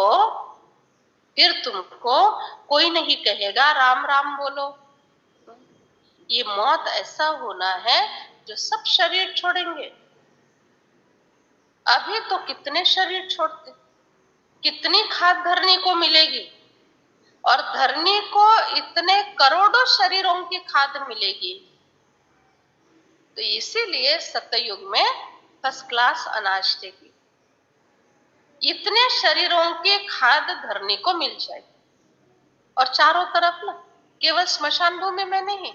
कोई नहीं कहेगा राम राम बोलो। ये मौत ऐसा होना है जो सब शरीर छोड़ेंगे। अभी तो कितने शरीर छोड़ते, कितनी खाद धरनी को मिलेगी, और धरनी को इतने करोड़ों शरीरों की खाद मिलेगी। तो इसीलिए सतयुग में फर्स्ट क्लास अनाज देगी। इतने शरीरों की खाद धरनी को मिल जाएगी, और चारों तरफ ना, केवल स्मशान भूमि में नहीं,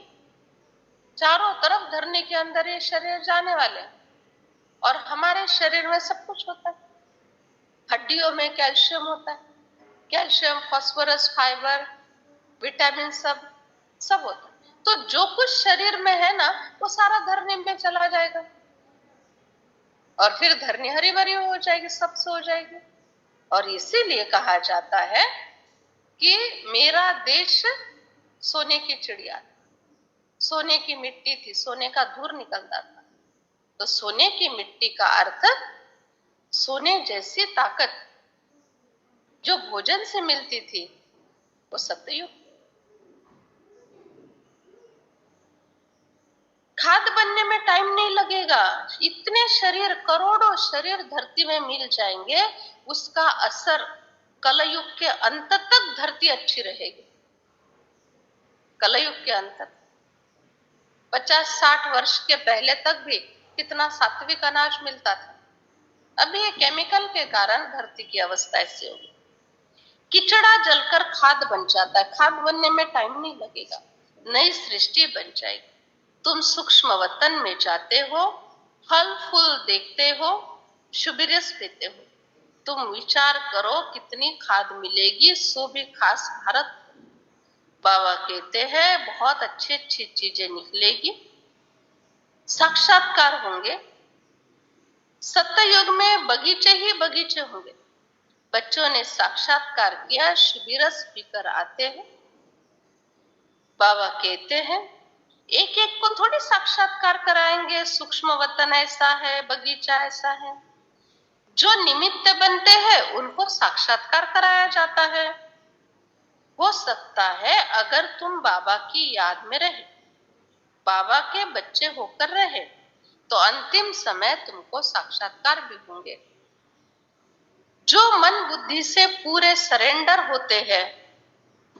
चारों तरफ धरनी के अंदर ये शरीर जाने वाले हैं। और हमारे शरीर में सब कुछ होता है। हड्डियों में कैल्शियम होता है, कैल्शियम, फास्फोरस, फाइबर, विटामिन, सब होता है। तो जो कुछ शरीर में है ना, वो सारा धरनी में चला जाएगा, और फिर धरनी हरी भरी हो जाएगी, सब सो जाएगी। और इसीलिए कहा जाता है कि मेरा देश सोने की चिड़िया, सोने की मिट्टी थी, सोने का धूर निकलता था। तो सोने की मिट्टी का अर्थ सोने जैसी ताकत जो भोजन से मिलती थी, वो सतयुग। खाद बनने में टाइम नहीं लगेगा। इतने शरीर, करोड़ों शरीर धरती में मिल जाएंगे, उसका असर कलयुग के अंत तक धरती अच्छी रहेगी। कलयुग के अंत तक 50-60 वर्ष के पहले तक भी कितना सात्विक अनाज मिलता था। अभी ये केमिकल के कारण धरती की अवस्था ऐसी होगी। किचड़ा जलकर खाद बन जाता है, खाद बनने में टाइम नहीं लगेगा, नई सृष्टि बन जाएगी। तुम सूक्ष्म वतन में जाते हो, फल फूल देखते हो, शुभ रस पीते हो। तुम विचार करो कितनी खाद मिलेगी, सो भी खास भारत। बाबा कहते हैं बहुत अच्छी अच्छी चीजें निकलेगी, साक्षात्कार होंगे। सत्ययुग में बगीचे ही बगीचे होंगे। बच्चों ने साक्षात्कार किया, शिविरस पीकर आते हैं। बाबा कहते हैं एक एक को थोड़ी साक्षात्कार कराएंगे, सूक्ष्म वतन ऐसा है, बगीचा ऐसा है। जो निमित्त बनते हैं उनको साक्षात्कार कराया जाता है। हो सकता है अगर तुम बाबा की याद में रहे, बाबा के बच्चे होकर रहे, तो अंतिम समय तुमको साक्षात्कार भी होंगे। जो मन बुद्धि से पूरे सरेंडर होते हैं,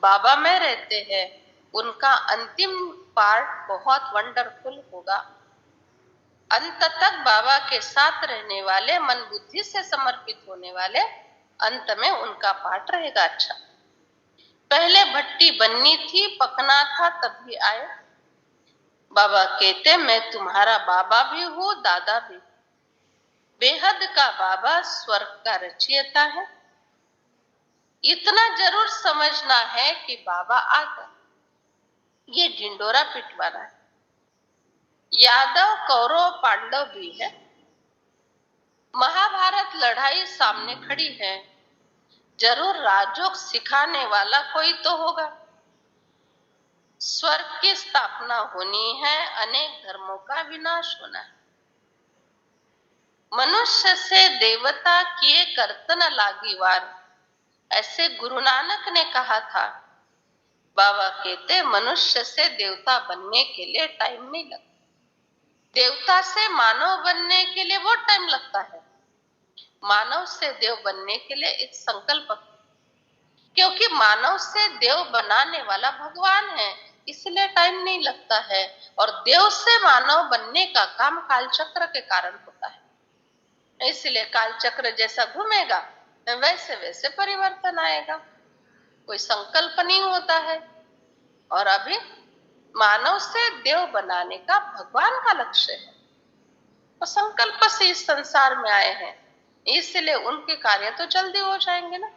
बाबा में रहते हैं, उनका अंतिम पार्ट बहुत वंडरफुल होगा। अंत तक बाबा के साथ रहने वाले, मन बुद्धि से समर्पित होने वाले, अंत में उनका पार्ट रहेगा अच्छा। पहले भट्टी बननी थी, पकना था, तभी आए। बाबा कहते मैं तुम्हारा बाबा भी हूँ, दादा भी। बेहद का बाबा स्वर्ग का रचयिता है। इतना जरूर समझना है कि बाबा आकर ये ढिंडोरा पिटवाना है। यादव, कौरव, पांडव भी है। महाभारत लड़ाई सामने खड़ी है। जरूर राजयोग सिखाने वाला कोई तो होगा। स्वर्ग की स्थापना होनी है, अनेक धर्मों का विनाश होना है। मनुष्य से देवता किए करतन लागी वार, ऐसे गुरु नानक ने कहा था। बाबा कहते मनुष्य से देवता बनने के लिए टाइम नहीं लगता, देवता से मानव बनने के लिए बहुत टाइम लगता है। मानव से देव बनने के लिए एक संकल्प, क्योंकि मानव से देव बनाने वाला भगवान है, इसलिए टाइम नहीं लगता है। और देव से मानव बनने का काम कालचक्र के कारण होता है, इसलिए कालचक्र जैसा घूमेगा वैसे वैसे परिवर्तन आएगा, कोई संकल्प नहीं होता है। और अभी मानव से देव बनाने का भगवान का लक्ष्य है, तो संकल्प से इस संसार में आए हैं, इसलिए उनके कार्य तो जल्दी हो जाएंगे ना।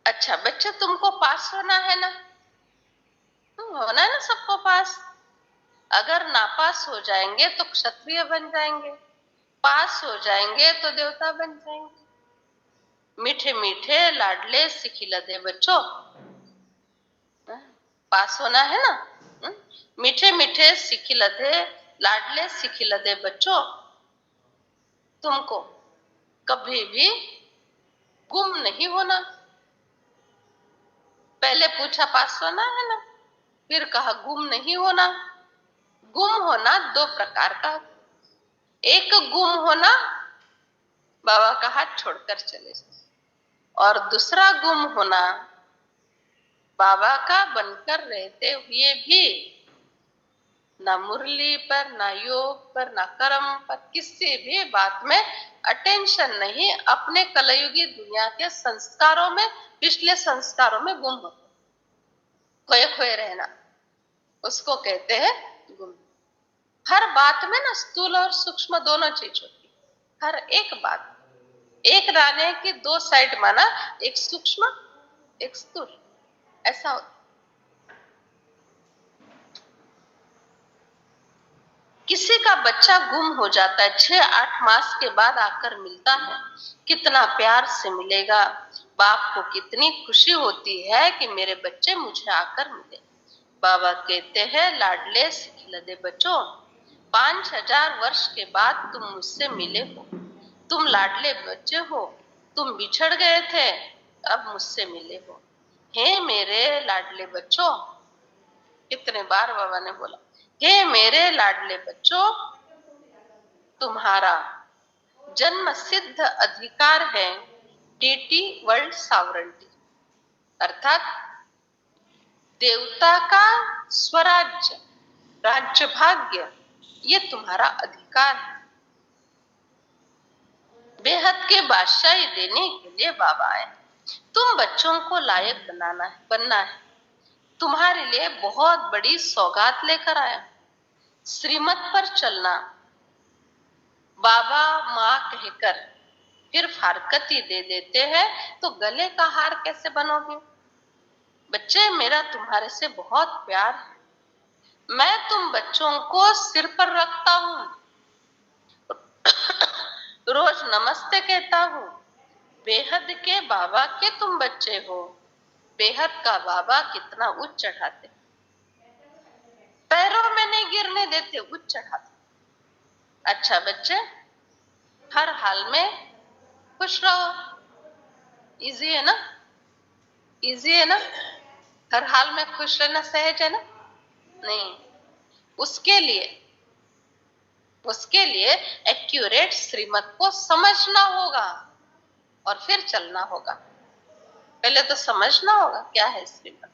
अच्छा बच्चे, तुमको पास होना है ना, होना है ना सबको पास। अगर नापास हो जाएंगे तो क्षत्रिय बन जाएंगे, पास हो जाएंगे तो देवता बन जाएंगे। मीठे मीठे लाडले सिखिलदे बच्चों, पास होना है ना। मीठे मीठे सिखिलदे लाडले सिखिलदे बच्चों, तुमको कभी भी गुम नहीं होना। पहले पूछा पास होना है ना, फिर कहा गुम नहीं होना। गुम होना दो प्रकार का, एक गुम होना बाबा का हाथ छोड़कर चले जाए, और दूसरा गुम होना बाबा का बनकर रहते हुए भी ना मुरली पर, ना योग पर, ना कर्म पर, किसी भी बात में अटेंशन नहीं, अपने कलयुगी दुनिया के संस्कारों में, पिछले संस्कारों में गुम हो, खोए खोए रहना, उसको कहते हैं गुम। हर बात में ना स्थूल और सूक्ष्म दोनों चीज होती है। हर एक बात, एक नाणे की दो साइड माना, एक सूक्ष्म एक स्थूल, ऐसा होता। किसी का बच्चा गुम हो जाता है, 6-8 मास के बाद आकर मिलता है, कितना प्यार से मिलेगा, बाप को कितनी खुशी होती है कि मेरे बच्चे मुझे आकर मिले। बाबा कहते हैं लाडले सिखिलदे बच्चों, 5000 वर्ष के बाद तुम मुझसे मिले हो, तुम लाडले बच्चे हो, तुम बिछड़ गए थे, अब मुझसे मिले हो। हे मेरे लाडले बच्चों, कितने बार बाबा ने बोला, हे मेरे लाडले बच्चों, तुम्हारा जन्म सिद्ध अधिकार है टीटी वर्ल्ड सावरेंटी, अर्थात देवता का स्वराज्य, राज्य भाग्य, ये तुम्हारा अधिकार है। बेहद के बादशाही देने के लिए बाबा आए, तुम बच्चों को लायक बनना है, तुम्हारे लिए बहुत बड़ी सौगात लेकर आया। श्रीमत पर चलना, बाबा माँ कहकर फिर फारकती दे देते हैं, तो गले का हार कैसे बनोगे? बच्चे, मेरा तुम्हारे से बहुत प्यार है, मैं तुम बच्चों को सिर पर रखता हूँ, रोज नमस्ते कहता हूँ। बेहद के बाबा के तुम बच्चे हो, बेहद का बाबा कितना उच्च चढ़ाते, पैरों में नहीं गिरने देते, उच्च चढ़ाते। अच्छा बच्चे, हर हाल में खुश रहो, इजी है ना, इजी है ना, हर हाल में खुश रहना सहज है ना? नहीं, उसके लिए एक्यूरेट श्रीमत को समझना होगा और फिर चलना होगा। पहले तो समझना होगा क्या है श्रीमत,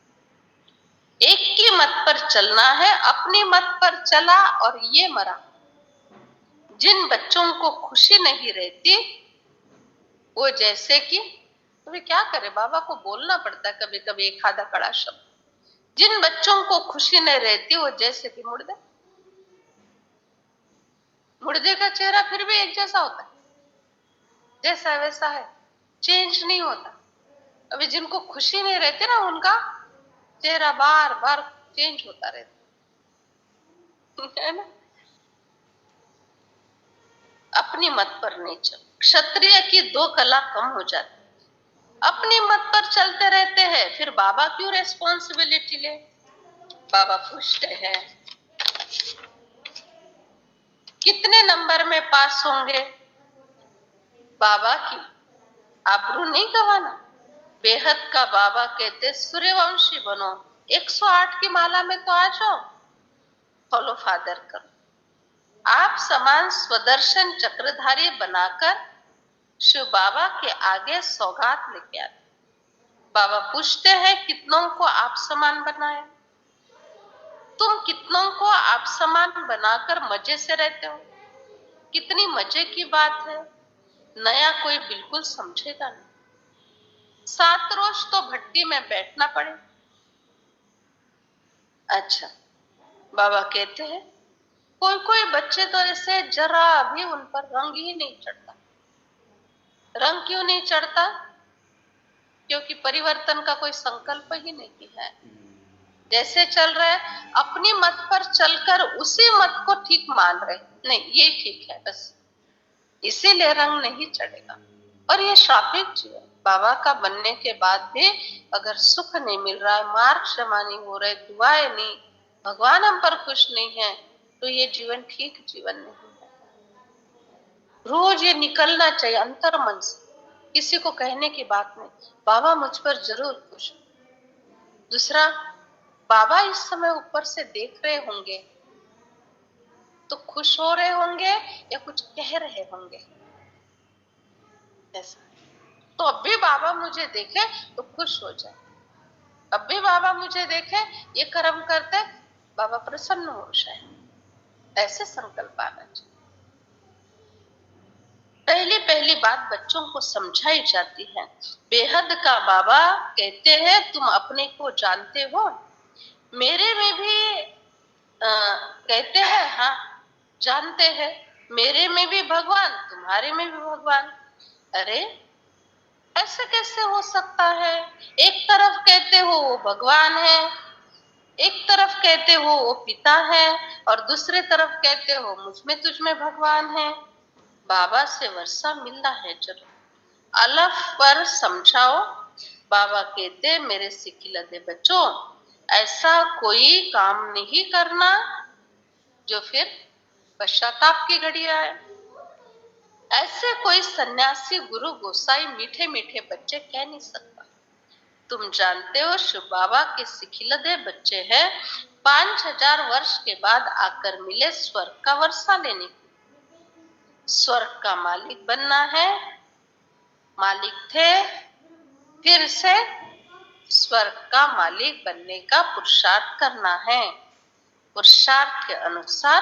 एक की मत पर चलना है, अपनी मत पर चला और ये मरा। जिन बच्चों को खुशी नहीं रहती, वो जैसे कि तो क्या करे, बाबा को बोलना पड़ता है कभी कभी एक आधा कड़ा शब्द। जिन बच्चों को खुशी नहीं रहती, वो जैसे कि मुर्दे, मुर्दे का चेहरा फिर भी एक जैसा होता है, जैसा वैसा है, चेंज नहीं होता। अभी जिनको खुशी नहीं रहती ना, उनका चेहरा बार बार चेंज होता रहता है ना। अपनी मत पर नहीं चल, क्षत्रिय की 2 कला कम हो जाती, अपनी मत पर चलते रहते हैं, फिर बाबा क्यों रेस्पॉन्सिबिलिटी ले? बाबा पूछते हैं, कितने नंबर में पास होंगे? बाबा की आबरू नहीं गवाना। बेहद का बाबा कहते सूर्यवंशी बनो, 108 की माला में तो आ जाओ, फॉलो फादर करो। आप समान स्वदर्शन चक्रधारी बनाकर शिव बाबा के आगे सौगात लेके आते। बाबा पूछते हैं कितनों को आप समान बनाए? तुम कितनों को आप समान बनाकर मजे से रहते हो? कितनी मजे की बात है, नया कोई बिल्कुल समझेगा नहीं। 7 रोज तो भट्टी में बैठना पड़े। अच्छा, बाबा कहते हैं कोई कोई बच्चे तो ऐसे जरा भी उन पर रंग ही नहीं चढ़ता। रंग क्यों नहीं चढ़ता? क्योंकि परिवर्तन का कोई संकल्प ही नहीं है। जैसे चल रहे अपनी मत पर चलकर उसी मत को ठीक मान रहे, नहीं ये ठीक है बस, इसीलिए रंग नहीं चढ़ेगा। और ये शापित जीवन, बाबा का बनने के बाद भी अगर सुख नहीं मिल रहा है, मार्ग क्षमा नहीं हो रहे, दुआएं नहीं, भगवान हम पर खुश नहीं है, तो ये जीवन ठीक जीवन नहीं है। रोज ये निकलना चाहिए अंतर मन से, किसी को कहने की बात नहीं, बाबा मुझ पर जरूर खुश। दूसरा, बाबा इस समय ऊपर से देख रहे होंगे तो खुश हो रहे होंगे या कुछ कह रहे होंगे? ऐसा तो अब भी बाबा मुझे देखे तो खुश हो जाए, अब भी बाबा मुझे देखे ये कर्म करते बाबा प्रसन्न हो जाए, ऐसे संकल्प आना चाहिए। पहली पहली बात बच्चों को समझाई जाती है। बेहद का बाबा कहते हैं तुम अपने को जानते हो? मेरे में भी कहते हैं हाँ जानते हैं, मेरे में भी भगवान, तुम्हारे में भी भगवान। अरे ऐसे कैसे हो सकता है? एक तरफ कहते हो वो भगवान है, एक तरफ कहते हो वो पिता है, और दूसरे तरफ कहते हो मुझ में तुझ में भगवान है। बाबा से वर्षा मिलना है जरूर, अलफ पर समझाओ। बाबा कहते मेरे सिखिलदे बच्चों, ऐसा कोई काम नहीं करना जो फिर पश्चाताप की घड़ी आए। ऐसे कोई सन्यासी गुरु गोसाई मीठे मीठे बच्चे कह नहीं सकता। तुम जानते हो शिव बाबा के सिखिलदे बच्चे हैं, 5000 वर्ष के बाद आकर मिले स्वर्ग का वर्षा लेने। स्वर्ग का मालिक बनना है, मालिक थे, फिर से स्वर्ग का मालिक बनने का पुरुषार्थ करना है, पुरुषार्थ के अनुसार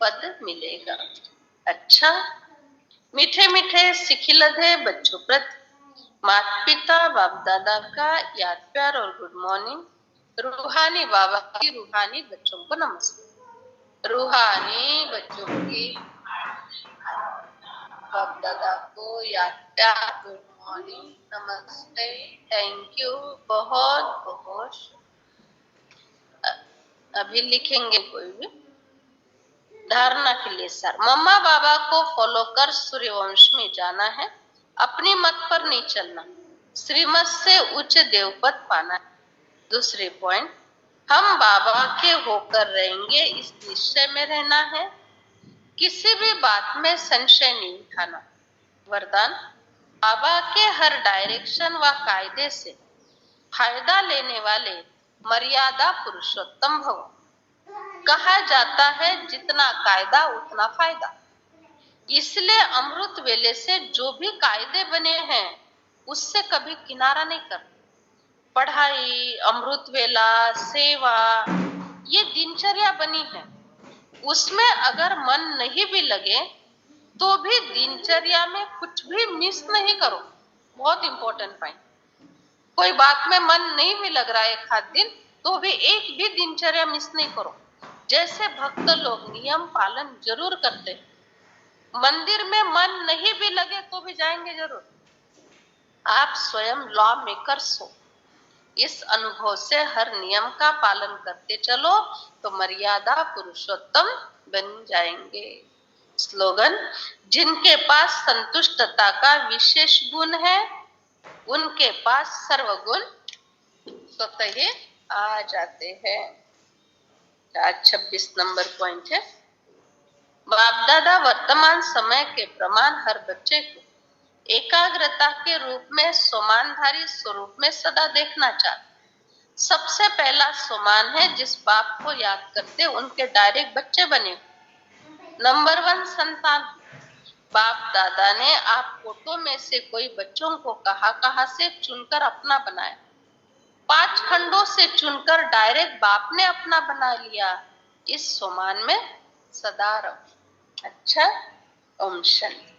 पद मिलेगा। अच्छा, मीठे मीठे सिखिलदे बच्चों प्रति माता पिता बाप दादा का याद प्यार और गुड मॉर्निंग। रूहानी बाबा की रूहानी बच्चों को नमस्ते। रूहानी बच्चों की बाप दादा को याद प्यार गुड मॉर्निंग नमस्ते, थैंक यू, बहुत बहुत। अभी लिखेंगे कोई भी धारणा के लिए सर, मम्मा बाबा को फॉलो कर सूर्यवंश में जाना है, अपनी मत पर नहीं चलना, श्रीमत से उच्च देवपद पाना है। दूसरी पॉइंट, हम बाबा के होकर रहेंगे इस निश्चय में रहना है, किसी भी बात में संशय नहीं उठाना। वरदान, बाबा के हर डायरेक्शन व कायदे से फायदा लेने वाले मर्यादा पुरुषोत्तम भव। कहा जाता है जितना कायदा उतना फायदा, इसलिए अमृत वेले से जो भी कायदे बने हैं उससे कभी किनारा नहीं कर। पढ़ाई, अमृत वेला, सेवा, ये दिनचर्या बनी है, उसमें अगर मन नहीं भी लगे तो भी दिनचर्या में कुछ भी मिस नहीं करो। बहुत इंपॉर्टेंट पॉइंट, कोई बात में मन नहीं भी लग रहा है एक आध दिन, तो भी एक भी दिनचर्या मिस नहीं करो। जैसे भक्त लोग नियम पालन जरूर करते हैं, मंदिर में मन नहीं भी लगे तो भी जाएंगे जरूर। आप स्वयं लॉ मेकर्स हो, इस अनुभव से हर नियम का पालन करते चलो तो मर्यादा पुरुषोत्तम बन जाएंगे। स्लोगन, जिनके पास संतुष्टता का विशेष गुण है उनके पास सर्वगुण स्वतः ही आ जाते हैं। आज 26 नंबर पॉइंट है। बाप दादा वर्तमान समय के प्रमाण हर बच्चे को एकाग्रता के रूप में सोमानधारी स्वरूप में सदा देखना चाहते। सबसे पहला सोमान है जिस बाप को याद करते उनके डायरेक्ट बच्चे बने। नंबर 1 संतान। बाप दादा ने आप फोटो में से कोई बच्चों को कहाँ से चुनकर अपना बनाया। 5 खंडों से चुनकर डायरेक्ट बाप ने अपना बना लिया। इस सोमान में सदा रहो। अच्छा, ओम शांति।